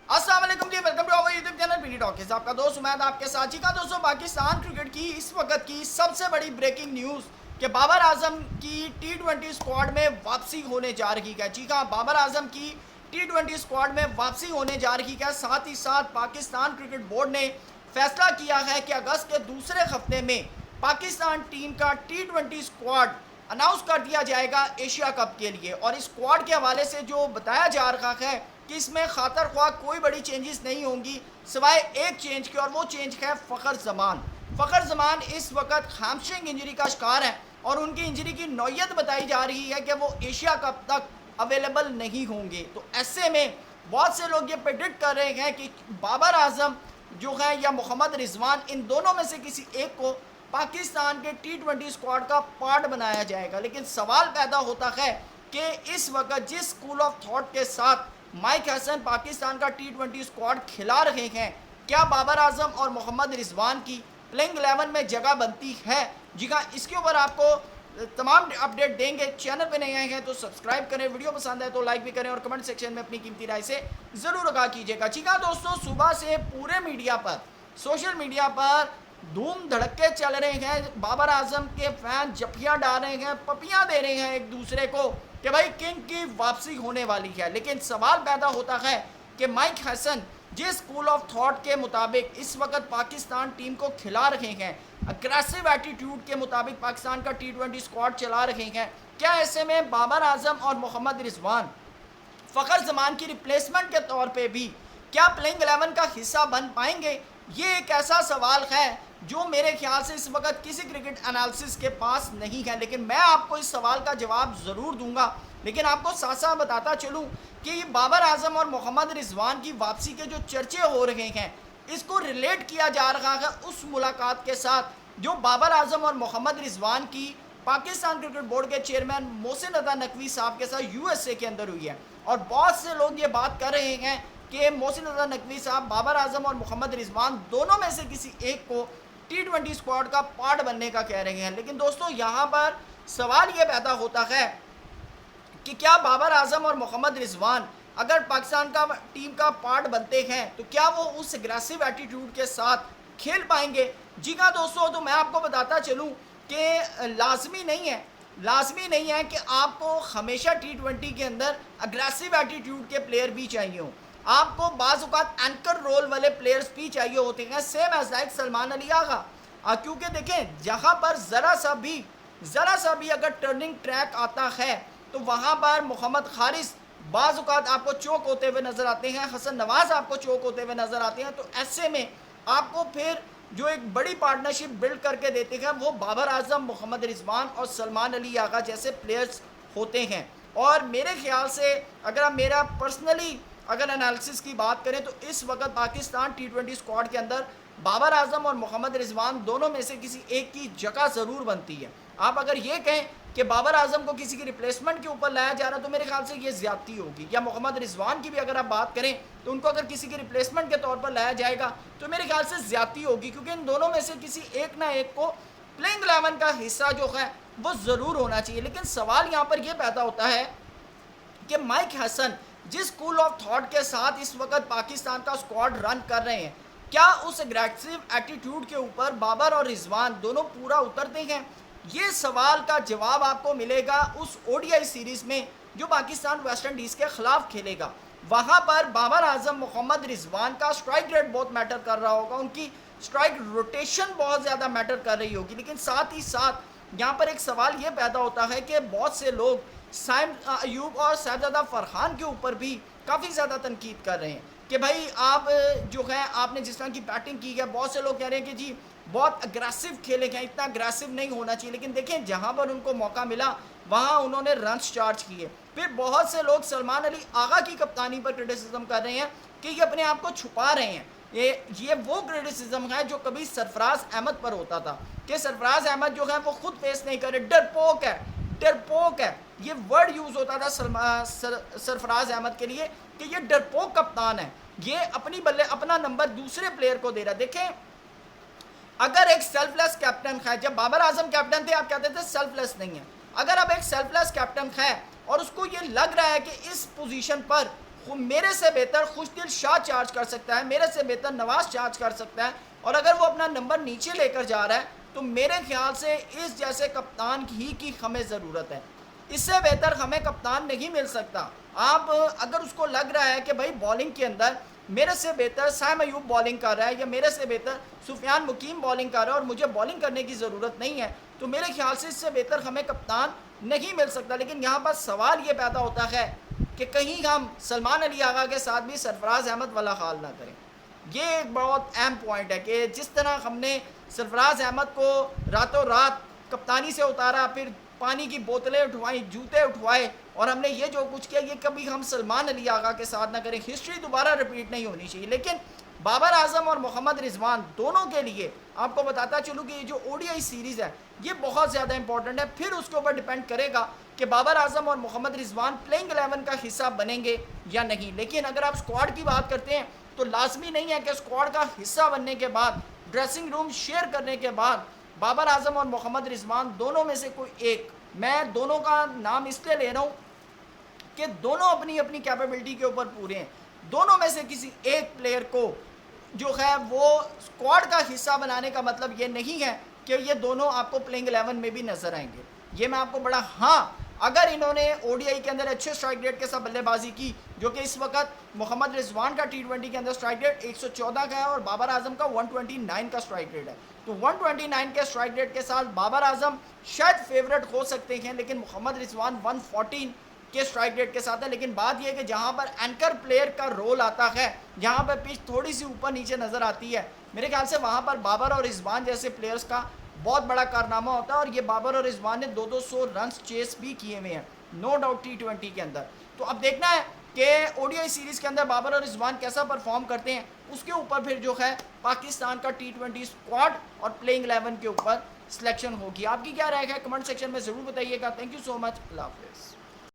السلام علیکم جی، welcome to our YouTube channel P D talkies. آپ کا دوست عمید آپ کے ساتھ. جی کا دوستوں، پاکستان کرکٹ کی اس وقت کی سب سے بڑی بریکنگ نیوز کہ بابر اعظم کی T20 اسکواڈ میں واپسی ہونے جا رہی ہے. جی ہاں، بابر اعظم کی T20 اسکواڈ میں واپسی ہونے جا رہی ہے. ساتھ ہی ساتھ پاکستان کرکٹ بورڈ نے فیصلہ کیا ہے کہ اگست کے دوسرے ہفتے میں پاکستان ٹیم کا T20 اسکواڈ اناؤنس کر دیا جائے گا ایشیا کپ کے لیے. اور اس اسکواڈ کے حوالے سے جو بتایا جا رہا ہے کہ اس میں خاطر خواہ کوئی بڑی چینجز نہیں ہوں گی سوائے ایک چینج کے، اور وہ چینج ہے فخر زمان. فخر زمان اس وقت ہیمسٹرنگ انجری کا شکار ہے اور ان کی انجری کی نوعیت بتائی جا رہی ہے کہ وہ ایشیا کپ تک اویلیبل نہیں ہوں گے. تو ایسے میں بہت سے لوگ یہ پریڈکٹ کر رہے ہیں کہ بابر اعظم جو ہے یا محمد رضوان، ان دونوں میں سے کسی ایک کو پاکستان کے T20 اسکواڈ کا پارٹ بنایا جائے گا. لیکن سوال پیدا ہوتا ہے کہ اس وقت جس اسکول آف تھاٹ کے ساتھ مائک ہیسن پاکستان کا T20 اسکواڈ کھلا رہے ہیں، کیا بابر اعظم اور محمد رضوان کی پلینگ 11 میں جگہ بنتی ہے؟ جی ہاں، اس کے اوپر آپ کو تمام اپڈیٹ دیں گے. چینل پہ نہیں آئے ہیں تو سبسکرائب کریں، ویڈیو پسند ہے تو لائک بھی کریں اور کمنٹ سیکشن میں اپنی قیمتی رائے سے ضرور آگاہ کیجیے گا. جی ہاں دوستوں، صبح سے پورے میڈیا پر، سوشل میڈیا پر دھوم دھڑکے چل رہے ہیں. بابر اعظم کے فین جپیاں ڈال رہے ہیں، پپیاں دے رہے ہیں ایک دوسرے کو کہ بھائی کنگ کی واپسی ہونے والی ہے. لیکن سوال پیدا ہوتا ہے کہ مائک ہیسن جس اسکول آف تھاٹ کے مطابق اس وقت پاکستان ٹیم کو کھلا رہے ہیں، اگریسو ایٹیٹیوڈ کے مطابق پاکستان کا T20 اسکواڈ چلا رہے ہیں، کیا ایسے میں بابر اعظم اور محمد رضوان فخر زمان کی ریپلیسمنٹ کے طور پہ بھی کیا پلینگ 11 کا حصہ بن پائیں گے؟ یہ ایک ایسا سوال ہے جو میرے خیال سے اس وقت کسی کرکٹ انالیسس کے پاس نہیں ہے. لیکن میں آپ کو اس سوال کا جواب ضرور دوں گا. لیکن آپ کو ساتھ ساتھ بتاتا چلوں کہ یہ بابر اعظم اور محمد رضوان کی واپسی کے جو چرچے ہو رہے ہیں، اس کو ریلیٹ کیا جا رہا ہے اس ملاقات کے ساتھ جو بابر اعظم اور محمد رضوان کی پاکستان کرکٹ بورڈ کے چیئرمین محسن رضا نقوی صاحب کے ساتھ USA کے اندر ہوئی ہے. اور بہت سے لوگ یہ بات کر رہے ہیں کہ محسن رضا نقوی صاحب بابر اعظم اور محمد رضوان دونوں میں سے کسی ایک کو T20 اسکواڈ کا پارٹ بننے کا کہہ رہے ہیں. لیکن دوستوں، یہاں پر سوال یہ پیدا ہوتا ہے کہ کیا بابر اعظم اور محمد رضوان اگر پاکستان کا ٹیم کا پارٹ بنتے ہیں تو کیا وہ اس اگریسو ایٹیٹیوڈ کے ساتھ کھیل پائیں گے؟ جی ہاں دوستوں، تو میں آپ کو بتاتا چلوں کہ لازمی نہیں ہے کہ آپ کو ہمیشہ T20 کے اندر اگریسو ایٹیٹیوڈ کے پلیئر بھی چاہیے ہوں. آپ کو بعض اوقات اینکر رول والے پلیئرز بھی چاہیے ہوتے ہیں، same as like Salman Ali آغا. کیونکہ دیکھیں، جہاں پر ذرا سا بھی اگر ٹرننگ ٹریک آتا ہے تو وہاں پر محمد حارث بعض اوقات آپ کو چوک ہوتے ہوئے نظر آتے ہیں، حسن نواز آپ کو چوک ہوتے ہوئے نظر آتے ہیں. تو ایسے میں آپ کو پھر جو ایک بڑی پارٹنرشپ بلڈ کر کے دیتے ہیں وہ بابر اعظم، محمد رضوان اور سلمان علی آغا جیسے پلیئرز ہوتے ہیں. اور میرے خیال سے اگر آپ میرا پرسنلی اگر انالیسس کی بات کریں تو اس وقت پاکستان T20 اسکواڈ کے اندر بابر اعظم اور محمد رضوان دونوں میں سے کسی ایک کی جگہ ضرور بنتی ہے. آپ اگر یہ کہیں کہ بابر اعظم کو کسی کی ریپلیسمنٹ کے اوپر لایا جا رہا ہے تو میرے خیال سے یہ زیادتی ہوگی. یا محمد رضوان کی بھی اگر آپ بات کریں تو ان کو اگر کسی کی ریپلیسمنٹ کے طور پر لایا جائے گا تو میرے خیال سے زیادتی ہوگی، کیونکہ ان دونوں میں سے کسی ایک نہ ایک کو پلینگ 11 کا حصہ جو ہے وہ ضرور ہونا چاہیے. لیکن سوال یہاں پر یہ پیدا ہوتا ہے کہ مائک ہیسن جس اسکول آف تھاٹ کے ساتھ اس وقت پاکستان کا اسکواڈ رن کر رہے ہیں، کیا اس اگریسو ایٹیٹیوڈ کے اوپر بابر اور رضوان دونوں پورا اترتے ہیں؟ یہ سوال کا جواب آپ کو ملے گا اس ODI سیریز میں جو پاکستان ویسٹ انڈیز کے خلاف کھیلے گا. وہاں پر بابر اعظم، محمد رضوان کا اسٹرائک ریٹ بہت میٹر کر رہا ہوگا، ان کی اسٹرائک روٹیشن بہت زیادہ میٹر کر رہی ہوگی. لیکن ساتھ ہی ساتھ یہاں پر ایک سوال یہ پیدا ہوتا ہے کہ بہت سے لوگ سائم ایوب اور صاحبزادہ فرحان کے اوپر بھی کافی زیادہ تنقید کر رہے ہیں کہ بھائی آپ جو ہے آپ نے جس طرح کی بیٹنگ کی ہے، بہت سے لوگ کہہ رہے ہیں کہ جی بہت اگریسو کھیلے گئے، اتنا اگریسو نہیں ہونا چاہیے. لیکن دیکھیں، جہاں پر ان کو موقع ملا وہاں انہوں نے رنس چارج کیے. پھر بہت سے لوگ سلمان علی آغا کی کپتانی پر کرٹیسزم کر رہے ہیں کہ یہ اپنے آپ کو چھپا رہے ہیں. یہ وہ کرٹیسزم ہے جو کبھی سرفراز احمد پر ہوتا تھا کہ سرفراز احمد جو ہے وہ خود فیس نہیں کر رہے، ڈرپوک ہے. یہ ورڈ یوز ہوتا تھا سرفراز احمد کے لیے کہ یہ ڈرپوک کپتان ہے، یہ اپنا نمبر دوسرے پلیئر کو دے رہا. دیکھیں، اگر ایک سیلف لیس کیپٹن ہے، جب بابر اعظم کیپٹن تھے آپ کہتے تھے سیلف لیس نہیں ہے. اگر اب ایک سیلف لیس کیپٹن ہے اور اس کو یہ لگ رہا ہے کہ اس پوزیشن پر میرے سے بہتر خوشدل شاہ چارج کر سکتا ہے، میرے سے بہتر نواز چارج کر سکتا ہے، اور اگر وہ اپنا نمبر نیچے لے کر جا رہا ہے تو میرے خیال سے اس جیسے کپتان ہی کی ہمیں ضرورت ہے. اس سے بہتر ہمیں کپتان نہیں مل سکتا. آپ اگر اس کو لگ رہا ہے کہ بھائی بالنگ کے اندر میرے سے بہتر سیم ایوب بالنگ کر رہا ہے یا میرے سے بہتر سفیان مقیم بالنگ کر رہا ہے اور مجھے بالنگ کرنے کی ضرورت نہیں ہے، تو میرے خیال سے اس سے بہتر ہمیں کپتان نہیں مل سکتا. لیکن یہاں پر سوال یہ پیدا ہوتا ہے کہ کہیں ہم سلمان علی آغا کے ساتھ بھی سرفراز احمد والا حال نہ کریں. یہ ایک بہت اہم پوائنٹ ہے کہ جس طرح ہم نے سرفراز احمد کو راتوں رات کپتانی سے اتارا، پھر پانی کی بوتلیں اٹھوائیں، جوتے اٹھوائے، اور ہم نے یہ جو کچھ کیا، یہ کبھی ہم سلمان علی آغا کے ساتھ نہ کریں. ہسٹری دوبارہ رپیٹ نہیں ہونی چاہیے. لیکن بابر اعظم اور محمد رضوان دونوں کے لیے آپ کو بتاتا چلوں کہ یہ جو او ڈی آئی سیریز ہے یہ بہت زیادہ امپورٹنٹ ہے. پھر اس کے اوپر ڈیپینڈ کرے گا کہ بابر اعظم اور محمد رضوان پلینگ 11 کا حصہ بنیں گے یا نہیں. لیکن اگر آپ اسکواڈ کی بات کرتے ہیں تو لازمی نہیں ہے کہ اسکواڈ کا حصہ بننے کے بعد، ڈریسنگ روم شیئر کرنے کے بعد، بابر اعظم اور محمد رضوان دونوں میں سے کوئی ایک، میں دونوں کا نام اس لیے لے رہا ہوں کہ دونوں اپنی اپنی کیپیبلٹی کے اوپر پورے ہیں، دونوں میں سے کسی ایک پلیئر کو جو ہے وہ اسکواڈ کا حصہ بنانے کا مطلب یہ نہیں ہے کہ یہ دونوں آپ کو پلینگ 11 میں بھی نظر آئیں گے. یہ میں آپ کو بڑا، ہاں اگر انہوں نے او ڈی آئی کے اندر اچھے اسٹرائک ریٹ کے ساتھ بلے بازی کی، جو کہ اس وقت محمد رضوان کا T20 کے اندر اسٹرائک ریٹ 114 کا ہے اور بابر اعظم کا 129 کا اسٹرائک ریٹ ہے، تو 129 کے اسٹرائک ریٹ کے ساتھ بابر اعظم شاید فیورٹ ہو سکتے ہیں، لیکن محمد رضوان 114 کے اسٹرائک ریٹ کے ساتھ ہے. لیکن بات یہ ہے کہ جہاں پر اینکر پلیئر کا رول آتا ہے، جہاں پر پچ تھوڑی سی اوپر نیچے نظر آتی ہے، میرے خیال سے وہاں پر بابر اور رضوان جیسے پلیئرز کا بہت بڑا کارنامہ ہوتا ہے. اور یہ بابر اور رضوان نے 200 رنز چیس بھی کیے ہوئے ہیں نو ڈاؤٹ T20 کے اندر. تو اب دیکھنا ہے کہ او ڈی آئی سیریز کے اندر بابر اور رضوان کیسا پرفارم کرتے ہیں، اس کے اوپر پھر جو ہے پاکستان کا T20 اسکواڈ اور پلینگ 11 کے اوپر سلیکشن ہوگی. آپ کی کیا رائے ہے کمنٹ سیکشن میں ضرور بتائیے گا. تھینک یو سو مچ. اللہ حافظ.